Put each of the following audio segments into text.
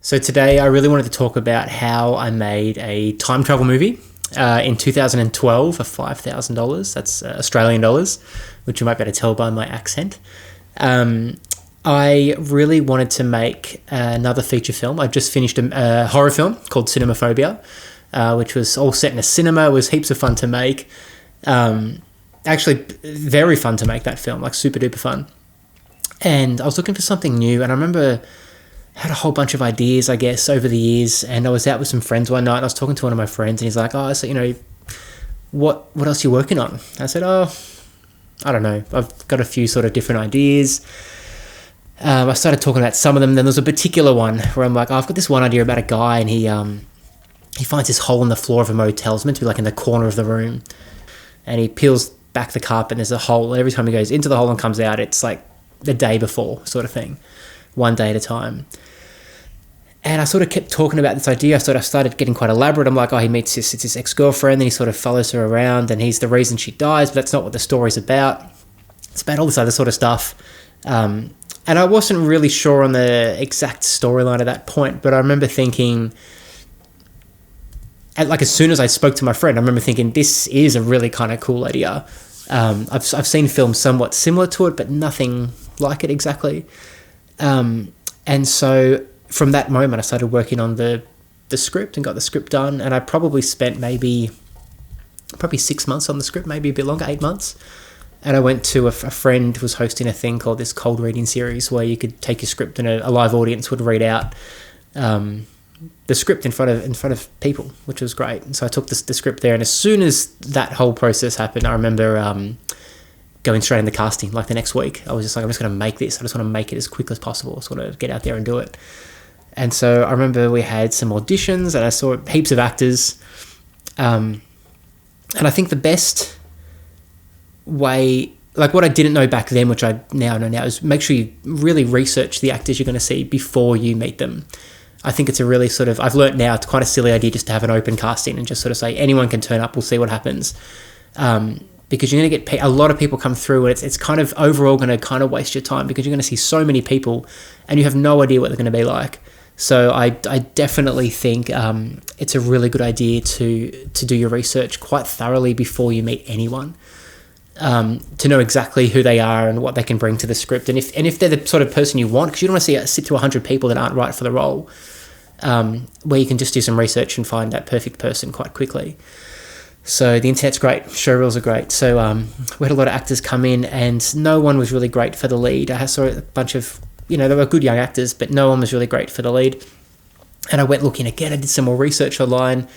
So today I really wanted to talk about how I made a time travel movie in 2012 for $5,000. That's Australian dollars, which you might be able to tell by my accent. I really wanted to make another feature film. I just finished a horror film called Cinemaphobia, which was all set in a cinema. It was heaps of fun to make. Actually, very fun to make that film, like super duper fun. And I was looking for something new, and I remember I had a whole bunch of ideas, I guess, over the years, and I was out with some friends one night, and I was talking to one of my friends, and he's like, so, what else are you working on? I said, I don't know. I've got a few sort of different ideas. I started talking about some of them, then there was a particular one where I'm like, I've got this one idea about a guy, and he finds this hole in the floor of a motel. It's meant to be like in the corner of the room, and he peels back the carpet, and there's a hole, and every time he goes into the hole and comes out, it's like the day before sort of thing, one day at a time. And I sort of kept talking about this idea. I started getting quite elaborate. I'm like, he meets his ex-girlfriend, then he sort of follows her around, and he's the reason she dies, but that's not what the story's about. It's about all this other sort of stuff. And I wasn't really sure on the exact storyline at that point, but I remember thinking, as soon as I spoke to my friend, I remember thinking, this is a really kind of cool idea. I've seen films somewhat similar to it, but nothing like it exactly. And so from that moment, I started working on the script and got the script done. And I probably spent probably 6 months on the script, maybe a bit longer, 8 months. And I went to a friend who was hosting a thing called this cold reading series where you could take your script and a live audience would read out the script in front of people, which was great. And so I took the script there, and as soon as that whole process happened, I remember going straight into casting like the next week. I was just like, I'm just going to make this. I just want to make it as quick as possible. I just want to get out there and do it. And so I remember we had some auditions, and I saw heaps of actors. And I think the best way, like what I didn't know back then, which I now know now, is make sure you really research the actors you're going to see before you meet them. I think it's a really sort of, I've learnt now, it's quite a silly idea just to have an open casting and just sort of say, anyone can turn up, we'll see what happens. Because you're going to get a lot of people come through, and it's kind of overall going to kind of waste your time because you're going to see so many people and you have no idea what they're going to be like. So I definitely think it's a really good idea to do your research quite thoroughly before you meet anyone, to know exactly who they are and what they can bring to the script. And if they're the sort of person you want, because you don't want to sit to 100 people that aren't right for the role, where you can just do some research and find that perfect person quite quickly. So the internet's great, showreels are great. So we had a lot of actors come in, and no one was really great for the lead. I saw a bunch of, they were good young actors, but no one was really great for the lead. And I went looking again, I did some more research online,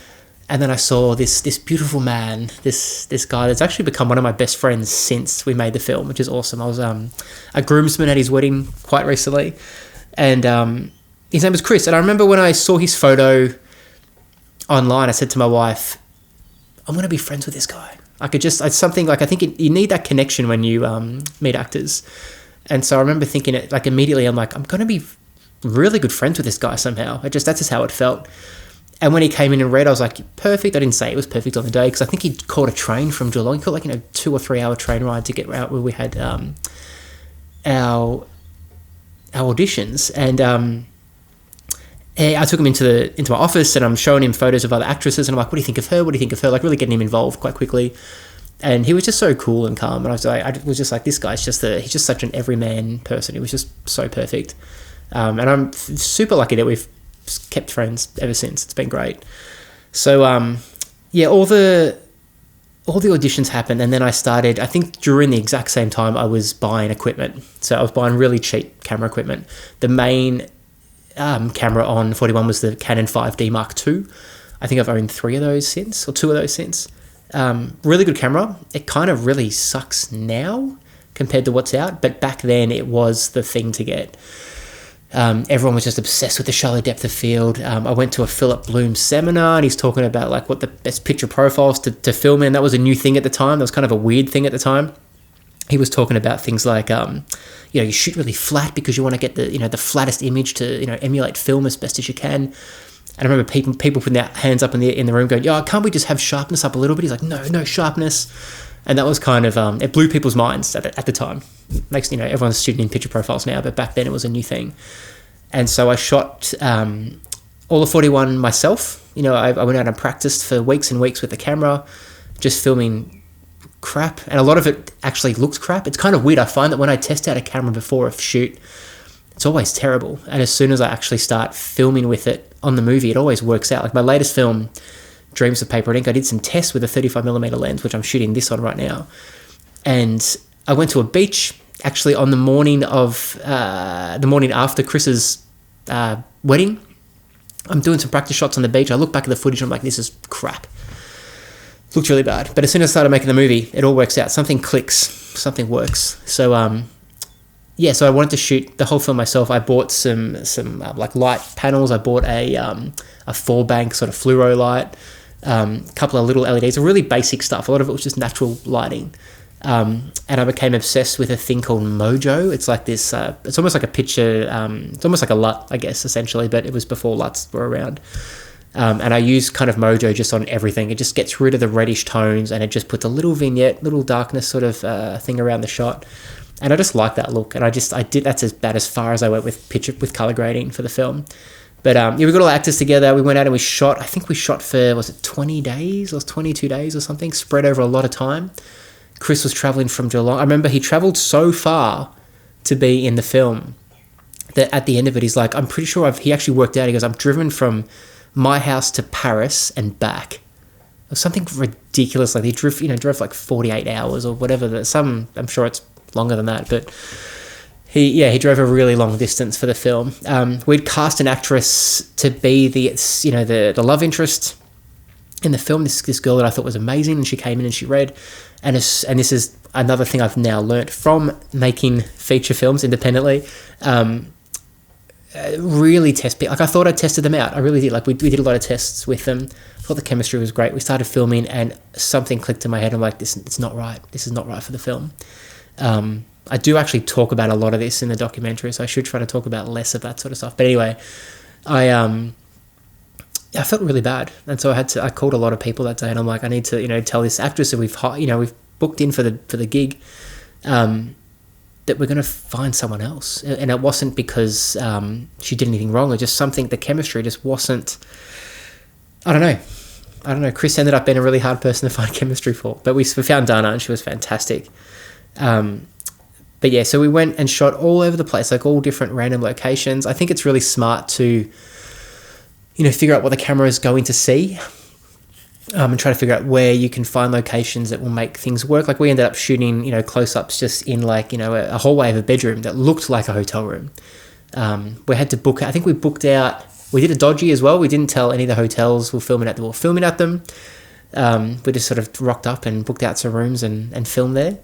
and then I saw this beautiful man, this guy that's actually become one of my best friends since we made the film, which is awesome. I was a groomsman at his wedding quite recently, and his name was Chris. And I remember when I saw his photo online, I said to my wife, I'm going to be friends with this guy. I think you need that connection when you meet actors. And so I remember thinking it, like immediately, I'm like, I'm going to be really good friends with this guy somehow. That's just how it felt. And when he came in and read, I was like, perfect. I didn't say it was perfect on the day because I think he'd caught a train from Geelong. He caught 2 or 3 hour train ride to get out where we had our auditions. And I took him into my office, and I'm showing him photos of other actresses, and I'm like, what do you think of her? What do you think of her? Like really getting him involved quite quickly. And he was just so cool and calm. And I was just like, this guy's he's just such an everyman person. He was just so perfect. And I'm super lucky that we've kept friends ever since. It's been great. So, all the auditions happened, and then I started, I think during the exact same time I was buying equipment. So I was buying really cheap camera equipment. The main camera on 41 was the Canon 5D Mark II. I think I've owned 3 of those since, or 2 of those since. Really good camera. It kind of really sucks now compared to what's out, but back then it was the thing to get. Everyone was just obsessed with the shallow depth of field. I went to a Philip Bloom seminar, and he's talking about like what the best picture profiles to film in. That was a new thing at the time. That was kind of a weird thing at the time. He was talking about things like, you shoot really flat because you want to get the flattest image to, emulate film as best as you can. And I remember people putting their hands up in the room going, can't we just have sharpness up a little bit? He's like, no sharpness. And that was kind of, it blew people's minds at the time. Makes, everyone's shooting in picture profiles now, but back then it was a new thing. And so I shot all of 41 myself. I went out and practiced for weeks and weeks with the camera, just filming crap. And a lot of it actually looked crap. It's kind of weird. I find that when I test out a camera before a shoot, it's always terrible. And as soon as I actually start filming with it on the movie, it always works out. Like my latest film, Dreams of Paper and Ink, I did some tests with a 35mm lens, which I'm shooting this on right now. And I went to a beach actually on the morning after Chris's wedding. I'm doing some practice shots on the beach. I look back at the footage and I'm like, this is crap. Looked really bad. But as soon as I started making the movie, it all works out. Something clicks. Something works. So, so I wanted to shoot the whole film myself. I bought some like light panels. I bought a 4-bank sort of fluoro light, a couple of little LEDs, really basic stuff. A lot of it was just natural lighting. And I became obsessed with a thing called Mojo. It's like this, it's almost like a picture, it's almost like a LUT, I guess, essentially, but it was before LUTs were around. And I use kind of Mojo just on everything. It just gets rid of the reddish tones and it just puts a little vignette, little darkness sort of thing around the shot. And I just like that look. And that's about as far as I went with color grading for the film. But we got all the actors together. We went out and we shot for, was it 20 days or 22 days or something, spread over a lot of time. Chris was traveling from Geelong. I remember he traveled so far to be in the film that at the end of it, he's like, I'm pretty sure he actually worked out. He goes, I've driven from my house to Paris and back. It was something ridiculous. Like he drove like 48 hours or whatever. I'm sure it's longer than that, but he drove a really long distance for the film. We'd cast an actress to be the love interest in the film, this girl that I thought was amazing, and she came in and she read. And this is another thing I've now learnt from making feature films independently. Really test people. Like I thought I tested them out. I really did. Like we did a lot of tests with them. I thought the chemistry was great. We started filming and something clicked in my head. I'm like, it's not right. This is not right for the film. I do actually talk about a lot of this in the documentary, so I should try to talk about less of that sort of stuff. But anyway, I felt really bad, and so I called a lot of people that day, and I'm like, I need to tell this actress that we've booked in for the gig, that we're going to find someone else. And it wasn't because she did anything wrong, or just something, the chemistry just wasn't, I don't know. Chris ended up being a really hard person to find chemistry for, but we found Dana and she was fantastic. But yeah, so we went and shot all over the place, like all different random locations. I think it's really smart to figure out what the camera is going to see, and try to figure out where you can find locations that will make things work. Like we ended up shooting, close-ups just in like, a hallway of a bedroom that looked like a hotel room. We had to book, I think we booked out, we did a dodgy as well. We didn't tell any of the hotels we were filming at them. We just sort of rocked up and booked out some rooms and filmed there.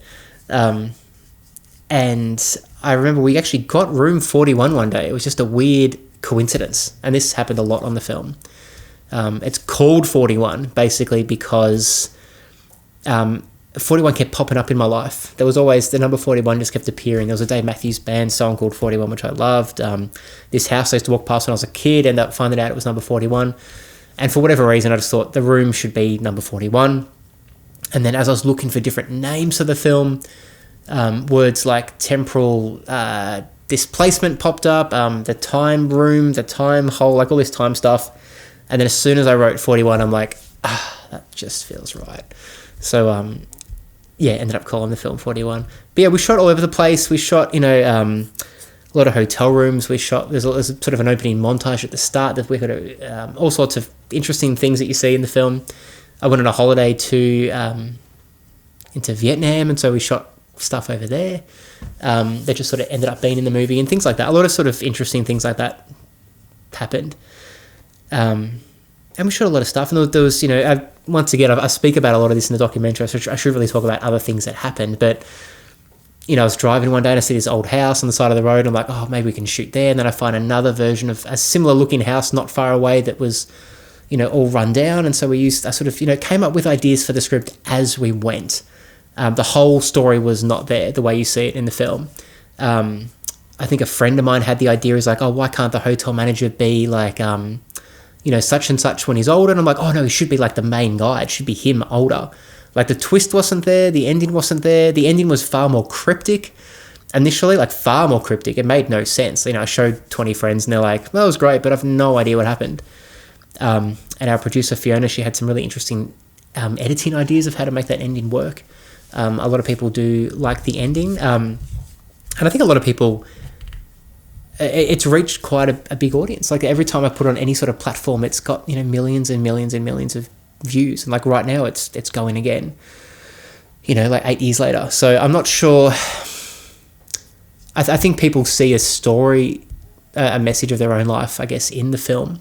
And I remember we actually got room 41 one day. It was just a weird coincidence, and this happened a lot on the film. It's called 41 basically because 41 kept popping up in my life. There was always the number 41 just kept appearing. There was a Dave Matthews Band song called 41, which I loved. This house I used to walk past when I was a kid, ended up finding out it was number 41, and for whatever reason I just thought the room should be number 41. And then as I was looking for different names for the film, words like temporal displacement popped up, the time room, the time hole, like all this time stuff. And then as soon as I wrote 41, I'm like, that just feels right. So, ended up calling the film 41. But yeah, we shot all over the place. We shot, a lot of hotel rooms. There's sort of an opening montage at the start that we got all sorts of interesting things that you see in the film. I went on a holiday into Vietnam, and so we shot stuff over there that just sort of ended up being in the movie and things like that. A lot of sort of interesting things like that happened. And we shot a lot of stuff, and there was once again, I speak about a lot of this in the documentary, so I should really talk about other things that happened. But I was driving one day and I see this old house on the side of the road. I'm like, oh, maybe we can shoot there. And then I find another version of a similar looking house not far away that was all run down. And so I sort of came up with ideas for the script as we went. The whole story was not there the way you see it in the film. I think a friend of mine had the idea, is like, oh, why can't the hotel manager be like, such and such when he's older? And I'm like, oh no, he should be like the main guy. It should be him older. Like the twist wasn't there. The ending wasn't there. The ending was far more cryptic. initially, like far more cryptic. It made no sense. You know, I showed 20 friends and they're like, well, it was great, but I've no idea what happened. And our producer, Fiona, she had some really interesting editing ideas of how to make that ending work. A lot of people do like the ending. And I think a lot of people, it's reached quite a big audience. Like every time I put on any sort of platform, it's got, you know, millions and millions and millions of views. And like right now it's going again, you know, like 8 years later. So I'm not sure. I think people see a story, a message of their own life, I guess, in the film.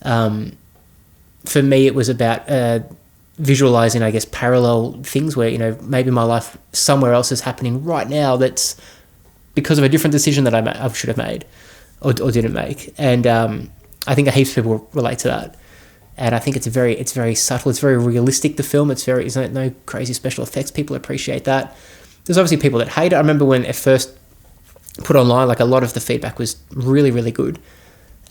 For me, it was about visualizing, I guess, parallel things where, you know, maybe my life somewhere else is happening right now that's because of a different decision that I should have made or didn't make. And I think heaps of people relate to that. And I think it's very subtle. It's very realistic, the film. It's no crazy special effects. People appreciate that. There's obviously people that hate it. I remember when it first put online, like a lot of the feedback was really, really good.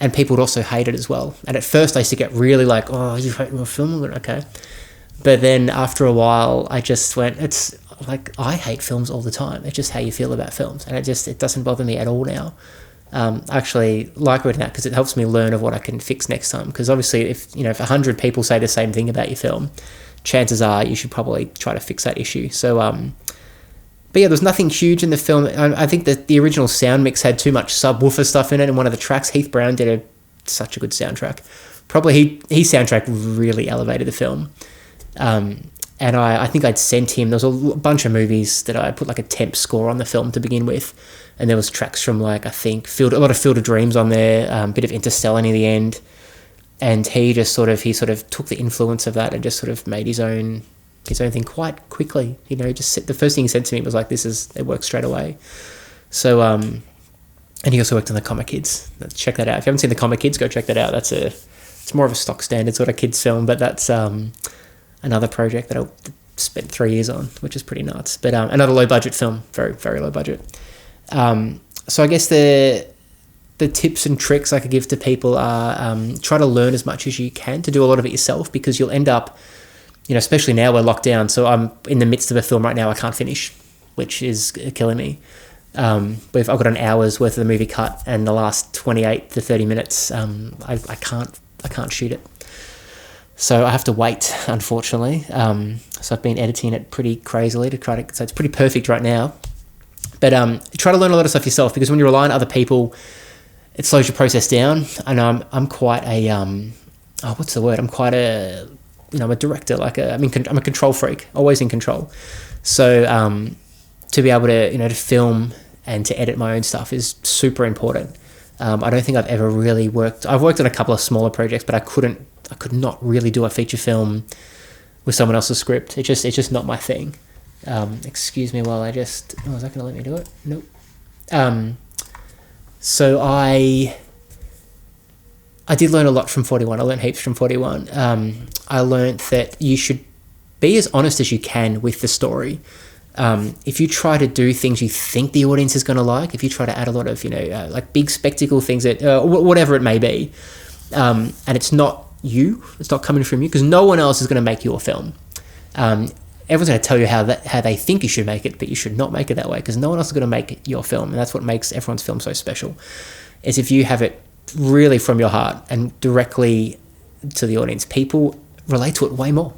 And people would also hate it as well. And at first I used to get really like, oh, you hate my film? Okay. But then after a while, I just went, it's like, I hate films all the time. It's just how you feel about films. And it doesn't bother me at all now. I actually like reading that because it helps me learn of what I can fix next time. Because obviously if 100 people say the same thing about your film, chances are you should probably try to fix that issue. So, but yeah, there's nothing huge in the film. I think that the original sound mix had too much subwoofer stuff in it. And one of the tracks, Heath Brown did such a good soundtrack. Probably his soundtrack really elevated the film. And I think I'd sent him, there was a bunch of movies that I put like a temp score on the film to begin with. And there was tracks from like, I think, a lot of Field of Dreams on there, a bit of Interstellar near the end. And he sort of took the influence of that and just sort of made his own thing quite quickly. You know, the first thing he said to me was like, it works straight away. So, and he also worked on the Comic Kids. Check that out. If you haven't seen the Comic Kids, go check that out. It's more of a stock standard sort of kids film, but that's another project that I spent 3 years on, which is pretty nuts. But another low budget film, very, very low budget. So I guess the tips and tricks I could give to people are try to learn as much as you can to do a lot of it yourself, because you'll end up, you know, especially now we're locked down. So I'm in the midst of a film right now I can't finish, which is killing me. But if I've got an hour's worth of the movie cut and the last 28 to 30 minutes, I can't shoot it. So I have to wait, unfortunately. So I've been editing it pretty crazily so it's pretty perfect right now. But try to learn a lot of stuff yourself, because when you rely on other people, it slows your process down. And I'm quite a what's the word? I'm quite a, you know, I'm a director. I'm a control freak, always in control. So to be able to, you know, to film and to edit my own stuff is super important. I don't think I've ever really worked. I've worked on a couple of smaller projects, but I could not really do a feature film with someone else's script. It's just not my thing. Excuse me while is that going to let me do it? Nope. So I did learn a lot from 41. I learned heaps from 41. I learned that you should be as honest as you can with the story. If you try to do things you think the audience is going to like, if you try to add a lot of, like big spectacle things that, whatever it may be, and it's not coming from you, because no one else is going to make your film. Everyone's going to tell you how they think you should make it, but you should not make it that way, because no one else is going to make your film. And that's what makes everyone's film so special, is if you have it really from your heart and directly to the audience. People relate to it way more.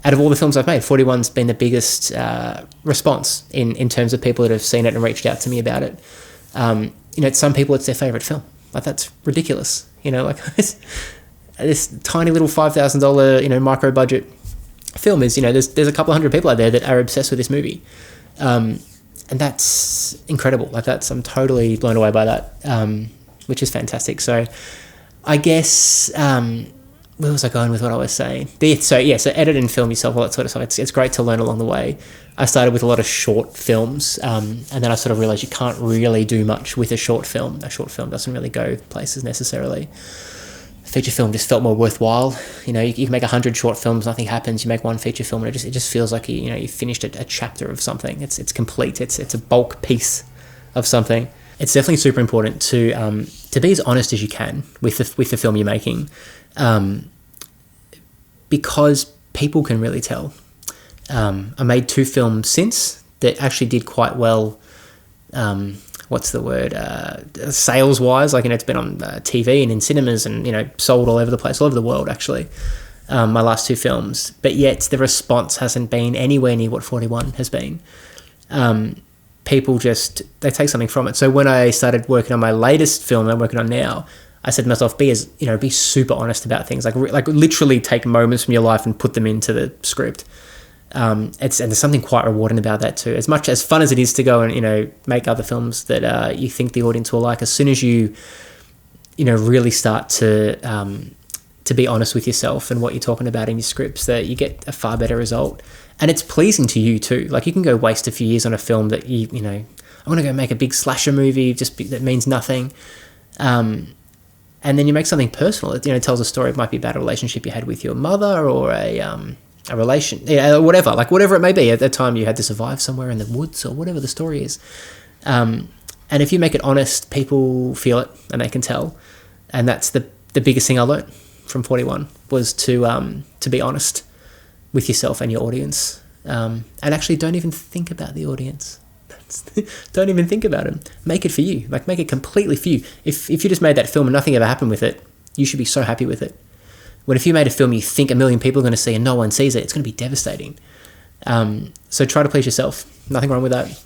Out of all the films I've made, 41's been the biggest response in terms of people that have seen it and reached out to me about it. Some people, it's their favourite film. Like, that's ridiculous. Like this tiny little $5,000, micro budget film is, there's a couple of hundred people out there that are obsessed with this movie. And that's incredible. I'm totally blown away by that, which is fantastic. So I guess, where was I going with what I was saying? So edit and film yourself, all that sort of stuff. It's great to learn along the way. I started with a lot of short films, and then I sort of realised you can't really do much with a short film. A short film doesn't really go places necessarily. A feature film just felt more worthwhile. You can make 100 short films, nothing happens. You make one feature film, and it just feels like you finished a chapter of something. It's complete. It's a bulk piece of something. It's definitely super important to be as honest as you can with the film you're making. Because people can really tell. I made 2 films since that actually did quite well what's the word, sales wise, like, it's been on TV and in cinemas and, sold all over the place, all over the world actually, my last two films, but yet the response hasn't been anywhere near what 41 has been. People they take something from it. So when I started working on my latest film that I'm working on now, I said to myself, be super honest about things, like literally take moments from your life and put them into the script. And there's something quite rewarding about that too. As much as fun as it is to go and make other films that you think the audience will like, as soon as you really start to be honest with yourself and what you're talking about in your scripts, that you get a far better result, and it's pleasing to you too. Like, you can go waste a few years on a film that I want to go make a big slasher movie that means nothing, and then you make something personal. It tells a story. It might be about a relationship you had with your mother, or a relation, whatever it may be. At that time, you had to survive somewhere in the woods, or whatever the story is. And if you make it honest, people feel it and they can tell. And that's the biggest thing I learned from 41, was to be honest with yourself and your audience. And actually, don't even think about the audience. Don't even think about them. Make it for you. Like, make it completely for you. If you just made that film and nothing ever happened with it, you should be so happy with it. When if you made a film you think 1 million people are going to see and no one sees it, it's going to be devastating. So try to please yourself. Nothing wrong with that.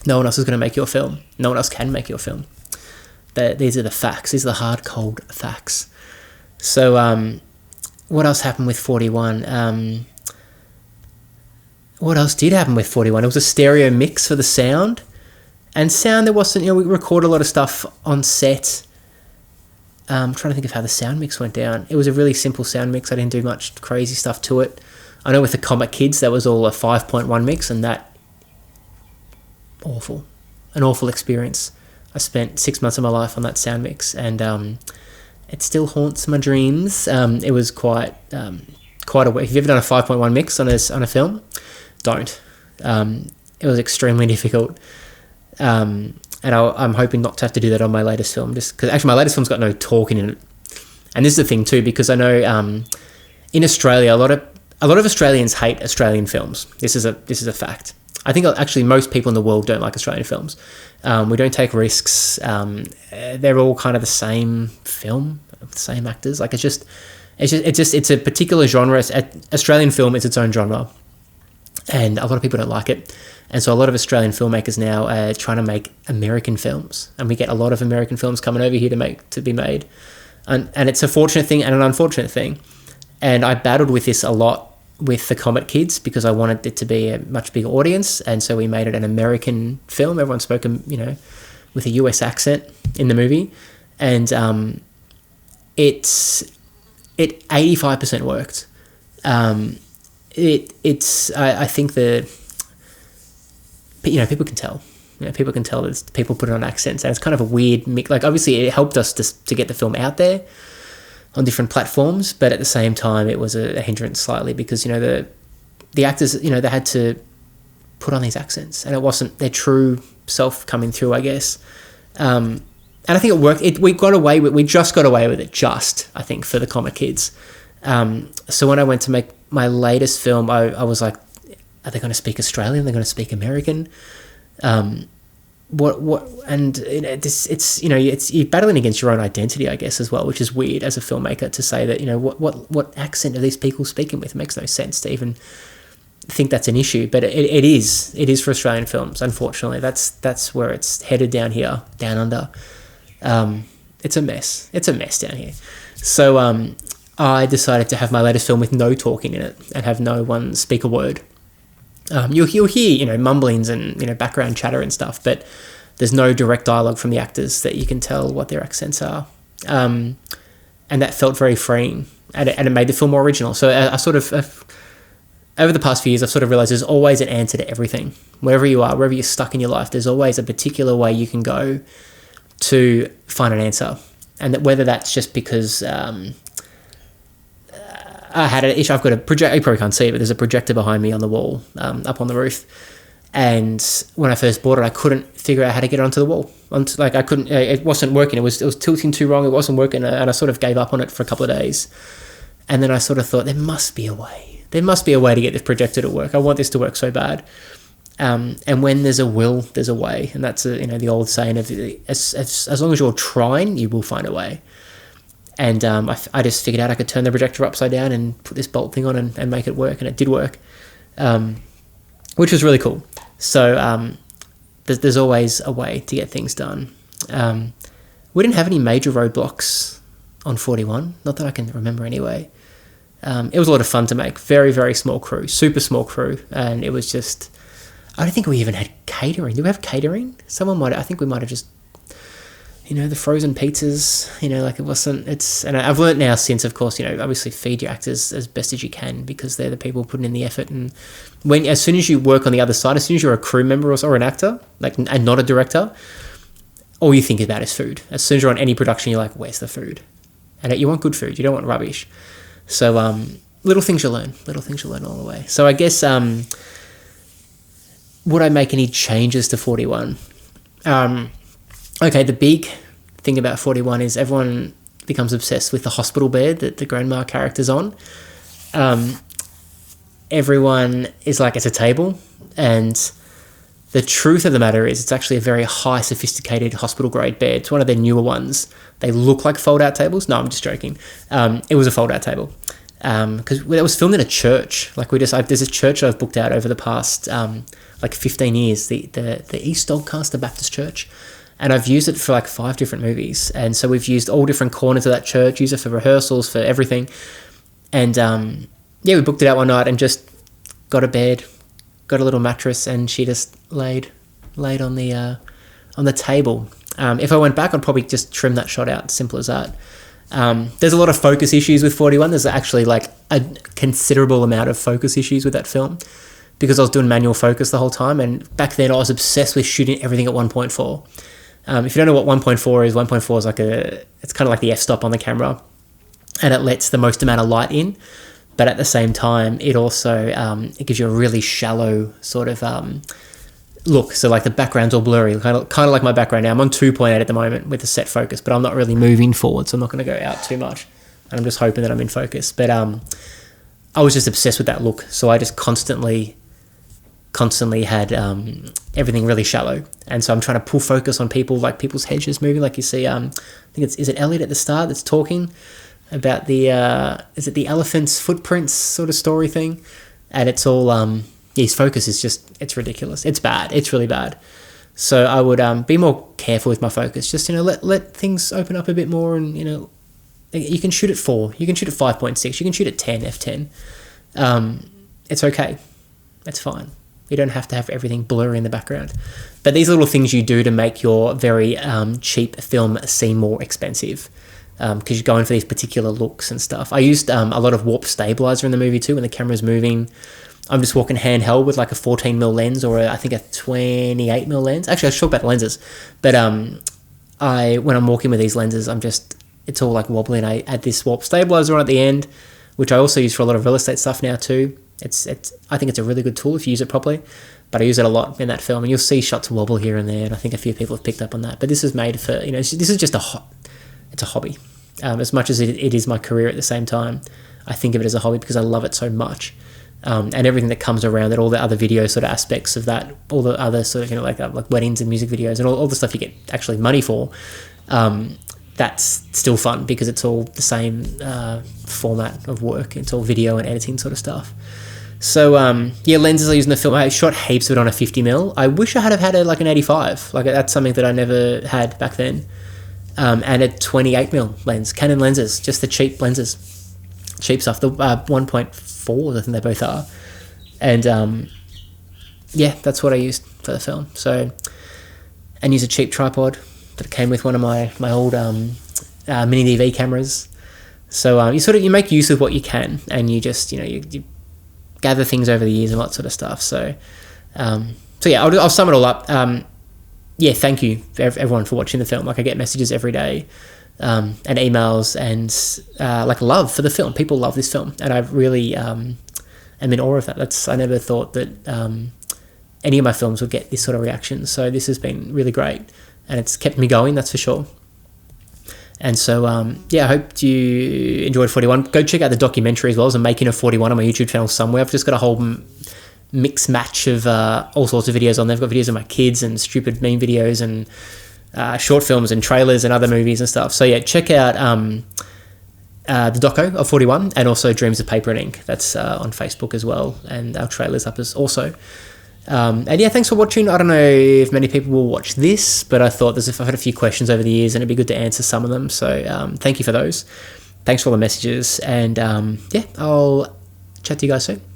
No one else is going to make your film. No one else can make your film. These are the facts. These are the hard, cold facts. So what else happened with 41? What else did happen with 41? It was a stereo mix for the sound. And sound, there wasn't, we recorded a lot of stuff on set. I'm trying to think of how the sound mix went down. It was a really simple sound mix. I didn't do much crazy stuff to it. I know with the Comic Kids, that was all a 5.1 mix, and that, an awful experience. I spent 6 months of my life on that sound mix, and it still haunts my dreams. It was quite a way. If you've ever done a 5.1 mix on a film, don't. It was extremely difficult. And I'm hoping not to have to do that on my latest film, just because actually my latest film's got no talking in it. And this is the thing too, because I know in Australia a lot of Australians hate Australian films. This is a fact. I think actually most people in the world don't like Australian films. We don't take risks. They're all kind of the same film, the same actors. Like, it's a particular genre. Australian film is its own genre, and a lot of people don't like it. And so a lot of Australian filmmakers now are trying to make American films, and we get a lot of American films coming over here to be made, and it's a fortunate thing and an unfortunate thing. And I battled with this a lot with the Comet Kids, because I wanted it to be a much bigger audience, and so we made it an American film. Everyone spoke, with a US accent in the movie, and it 85% worked. I think people can tell. People can tell that people put it on accents, and it's kind of a weird mix. Like, obviously, it helped us to get the film out there on different platforms, but at the same time, it was a hindrance slightly, because the actors, they had to put on these accents, and it wasn't their true self coming through, I guess. And I think it worked. We just got away with it. I think, for the Comic Kids. So when I went to make my latest film, I was like, are they going to speak Australian? Are they going to speak American? It's you're battling against your own identity, I guess, as well, which is weird as a filmmaker to say that, what accent are these people speaking with? It makes no sense to even think that's an issue, but it is for Australian films. Unfortunately, that's where it's headed down here, down under. It's a mess down here. So I decided to have my latest film with no talking in it and have no one speak a word. You'll hear, mumblings and, background chatter and stuff, but there's no direct dialogue from the actors that you can tell what their accents are. And that felt very freeing, and it made the film more original. So I sort of, over the past few years, I've sort of realized there's always an answer to everything. Wherever you are, wherever you're stuck in your life, there's always a particular way you can go to find an answer. And that whether that's just because I had an issue. I've got a projector. You probably can't see it, but there's a projector behind me on the wall, up on the roof. And when I first bought it, I couldn't figure out how to get it onto the wall. I couldn't. It wasn't working. It was tilting too wrong. It wasn't working, and I sort of gave up on it for a couple of days. And then I sort of thought, there must be a way. There must be a way to get this projector to work. I want this to work so bad. And when there's a will, there's a way, and that's the old saying of as long as you're trying, you will find a way. And I just figured out I could turn the projector upside down and put this bolt thing on and make it work, and it did work, which was really cool. So there's always a way to get things done. We didn't have any major roadblocks on 41, not that I can remember anyway. It was a lot of fun to make. Very, very small crew, super small crew, and it was just... I don't think we even had catering. Do we have catering? I think we might have just, the frozen pizzas, like it wasn't, and I've learnt now since, of course, obviously feed your actors as best as you can because they're the people putting in the effort. And as soon as you work on the other side, as soon as you're a crew member or an actor, and not a director, all you think about is food. As soon as you're on any production, you're like, where's the food? And you want good food. You don't want rubbish. So, little things you learn along the way. So I guess, would I make any changes to 41? Okay, the big thing about 41 is everyone becomes obsessed with the hospital bed that the grandma character's on. Everyone is like, it's a table, and the truth of the matter is it's actually a very high, sophisticated hospital-grade bed. It's one of their newer ones. They look like fold-out tables. No, I'm just joking. It was a fold-out table. Because it was filmed in a church. There's a church I've booked out over the past 15 years, the East Doncaster Baptist Church, and I've used it for 5 different movies. And so we've used all different corners of that church, used it for rehearsals, for everything. And we booked it out one night and just got a bed, got a little mattress, and she just laid on the table. If I went back, I'd probably just trim that shot out. Simple as that. There's a lot of focus issues with 41. There's actually a considerable amount of focus issues with that film because I was doing manual focus the whole time, and back then I was obsessed with shooting everything at 1.4. If you don't know what 1.4 is, 1.4 is it's kind of like the f-stop on the camera, and it lets the most amount of light in, but at the same time it also it gives you a really shallow sort of look. So the background's all blurry, kind of like my background now. I'm on 2.8 at the moment with the set focus, but I'm not really moving forward, so I'm not going to go out too much, and I'm just hoping that I'm in focus. But I was just obsessed with that look, so I just constantly had everything really shallow, and so I'm trying to pull focus on people's heads just moving, like you see. I think is it Elliot at the start that's talking about the is it the elephant's footprints sort of story thing, and it's all his focus is just, it's ridiculous. It's bad. It's really bad. So I would be more careful with my focus. Just, let things open up a bit more, and, you can shoot at 4. You can shoot at 5.6. You can shoot at 10, f10. It's okay. It's fine. You don't have to have everything blurry in the background. But these little things you do to make your very cheap film seem more expensive, because you're going for these particular looks and stuff. I used a lot of warp stabilizer in the movie too when the camera's moving. I'm just walking handheld with a 14mm lens, or I think a 28mm lens. Actually, I should talk about the lenses. But when I'm walking with these lenses, it's all wobbly, and I add this warp stabilizer on at the end, which I also use for a lot of real estate stuff now too. I think it's a really good tool if you use it properly, but I use it a lot in that film, and you'll see shots wobble here and there, and I think a few people have picked up on that. But this is made for, this is just it's a hobby. As much as it is my career at the same time, I think of it as a hobby because I love it so much. And everything that comes around it, all the other video sort of aspects of that, all the other sort of, like weddings and music videos and all the stuff you get actually money for, that's still fun because it's all the same format of work. It's all video and editing sort of stuff. So, lenses I use in the film. I shot heaps of it on a 50mm. I wish I had an 85. That's something that I never had back then. And a 28mm lens. Canon lenses, just the cheap lenses. Cheap stuff. The 1.4, I think they both are. And, that's what I used for the film. So, and use a cheap tripod that came with one of my old mini DV cameras. So you make use of what you can, and you just you gather things over the years and all that sort of stuff. So I'll sum it all up. Thank you everyone for watching the film. I get messages every day, and emails, and love for the film. People love this film, and I really am in awe of that. I never thought that any of my films would get this sort of reaction. So this has been really great, and it's kept me going, that's for sure. And so, I hope you enjoyed 41. Go check out the documentary as well as I'm making a 41 on my YouTube channel somewhere. I've just got a whole mix match of all sorts of videos on there. I've got videos of my kids and stupid meme videos and short films and trailers and other movies and stuff. So yeah, check out the doco of 41 and also Dreams of Paper and Ink. That's on Facebook as well, and our trailer's up as also. And yeah, thanks for watching. I don't know if many people will watch this, but I thought I've had a few questions over the years and it'd be good to answer some of them. So thank you for those. Thanks for all the messages, and yeah, I'll chat to you guys soon.